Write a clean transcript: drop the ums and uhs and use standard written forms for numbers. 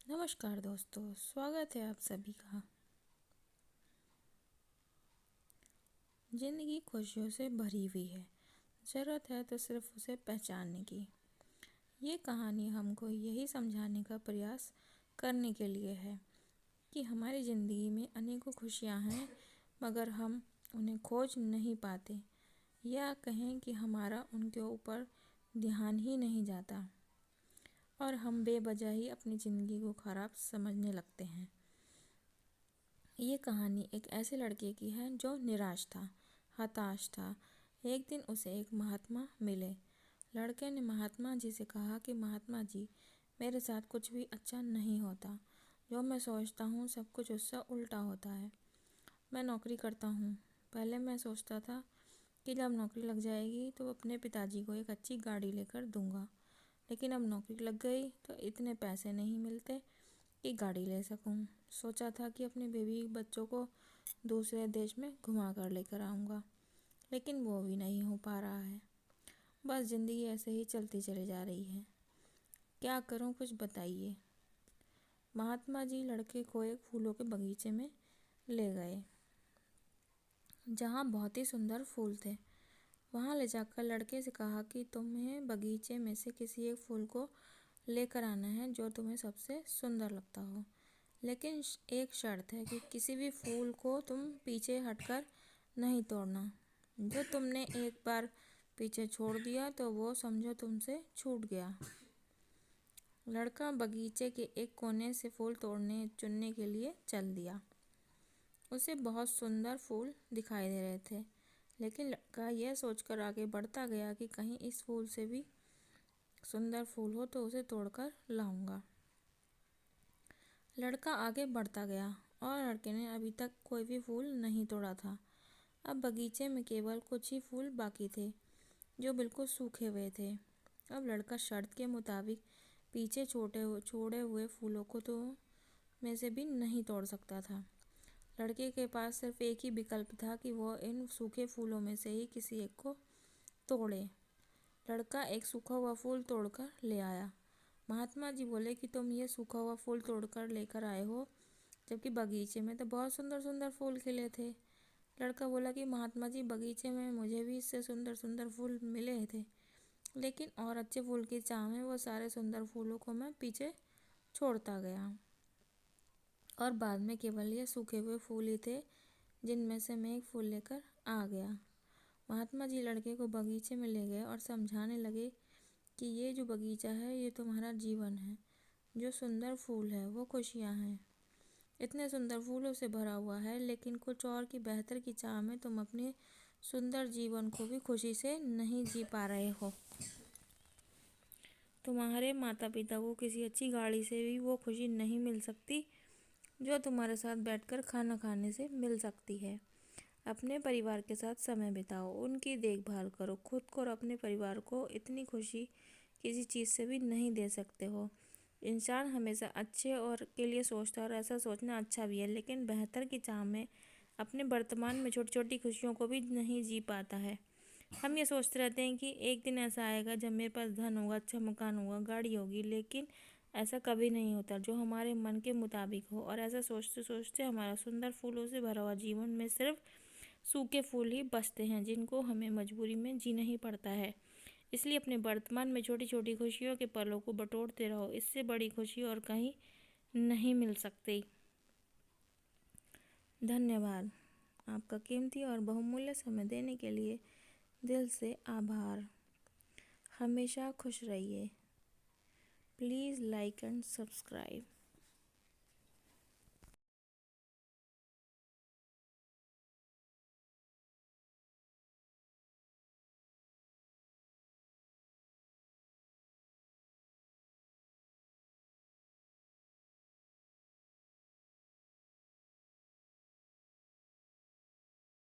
नमस्कार दोस्तों, स्वागत है आप सभी का। जिंदगी खुशियों से भरी हुई है, ज़रूरत है तो सिर्फ उसे पहचानने की। ये कहानी हमको यही समझाने का प्रयास करने के लिए है कि हमारी ज़िंदगी में अनेकों खुशियाँ हैं, मगर हम उन्हें खोज नहीं पाते, या कहें कि हमारा उनके ऊपर ध्यान ही नहीं जाता और हम बेवजह ही अपनी ज़िंदगी को ख़राब समझने लगते हैं। ये कहानी एक ऐसे लड़के की है जो निराश था, हताश था। एक दिन उसे एक महात्मा मिले। लड़के ने महात्मा जी से कहा कि महात्मा जी, मेरे साथ कुछ भी अच्छा नहीं होता। जो मैं सोचता हूँ सब कुछ उससे उल्टा होता है। मैं नौकरी करता हूँ। पहले मैं सोचता था कि जब नौकरी लग जाएगी तो अपने पिताजी को एक अच्छी गाड़ी लेकर दूंगा, लेकिन अब नौकरी लग गई तो इतने पैसे नहीं मिलते कि गाड़ी ले सकूं। सोचा था कि अपने बेबी बच्चों को दूसरे देश में घुमा कर लेकर आऊँगा, लेकिन वो भी नहीं हो पा रहा है। बस ज़िंदगी ऐसे ही चलती चली जा रही है। क्या करूं, कुछ बताइए। महात्मा जी लड़के को एक फूलों के बगीचे में ले गए, जहाँ बहुत ही सुंदर फूल थे। वहाँ ले जाकर लड़के से कहा कि तुम्हें बगीचे में से किसी एक फूल को लेकर आना है जो तुम्हें सबसे सुंदर लगता हो, लेकिन एक शर्त है कि किसी भी फूल को तुम पीछे हटकर नहीं तोड़ना। जो तुमने एक बार पीछे छोड़ दिया तो वो समझो तुमसे छूट गया। लड़का बगीचे के एक कोने से फूल तोड़ने चुनने के लिए चल दिया। उसे बहुत सुंदर फूल दिखाई दे रहे थे, लेकिन लड़का यह सोचकर आगे बढ़ता गया कि कहीं इस फूल से भी सुंदर फूल हो तो उसे तोड़कर लाऊंगा। लड़का आगे बढ़ता गया और लड़के ने अभी तक कोई भी फूल नहीं तोड़ा था। अब बगीचे में केवल कुछ ही फूल बाकी थे जो बिल्कुल सूखे हुए थे। अब लड़का शर्त के मुताबिक पीछे छोड़े हुए फूलों को तो में से भी नहीं तोड़ सकता था। लड़के के पास सिर्फ एक ही विकल्प था कि वो इन सूखे फूलों में से ही किसी एक को तोड़े। लड़का एक सूखा हुआ फूल तोड़कर ले आया। महात्मा जी बोले कि तुम ये सूखा हुआ फूल तोड़कर लेकर आए हो, जबकि बगीचे में तो बहुत सुंदर सुंदर फूल खिले थे। लड़का बोला कि महात्मा जी, बगीचे में मुझे भी इससे सुंदर सुंदर फूल मिले थे, लेकिन और अच्छे फूल की चाह में वो सारे सुंदर फूलों को मैं पीछे छोड़ता गया और बाद में केवल ये सूखे हुए फूल ही थे जिनमें से मैं एक फूल लेकर आ गया। महात्मा जी लड़के को बगीचे में ले गए और समझाने लगे कि ये जो बगीचा है ये तुम्हारा जीवन है। जो सुंदर फूल है वो खुशियाँ हैं। इतने सुंदर फूलों से भरा हुआ है, लेकिन कुछ और की बेहतर की चाह में तुम अपने सुंदर जीवन को भी खुशी से नहीं जी पा रहे हो। तुम्हारे माता पिता को किसी अच्छी गाड़ी से भी वो खुशी नहीं मिल सकती जो तुम्हारे साथ बैठकर खाना खाने से मिल सकती है। अपने परिवार के साथ समय बिताओ, उनकी देखभाल करो। खुद को और अपने परिवार को इतनी खुशी किसी चीज़ से भी नहीं दे सकते हो। इंसान हमेशा अच्छे और के लिए सोचता है और ऐसा सोचना अच्छा भी है, लेकिन बेहतर की चाह में अपने वर्तमान में छोटी छोटी खुशियों को भी नहीं जी पाता है। हम ये सोचते रहते हैं कि एक दिन ऐसा आएगा जब मेरे पास धन होगा, अच्छा मकान होगा, गाड़ी होगी, लेकिन ऐसा कभी नहीं होता जो हमारे मन के मुताबिक हो। और ऐसा सोचते सोचते हमारा सुंदर फूलों से भरा हुआ जीवन में सिर्फ सूखे फूल ही बचते हैं, जिनको हमें मजबूरी में जीना ही पड़ता है। इसलिए अपने वर्तमान में छोटी छोटी खुशियों के पलों को बटोरते रहो। इससे बड़ी खुशी और कहीं नहीं मिल सकती। धन्यवाद। आपका कीमती और बहुमूल्य समय देने के लिए दिल से आभार। हमेशा खुश रहिए। Please like and subscribe.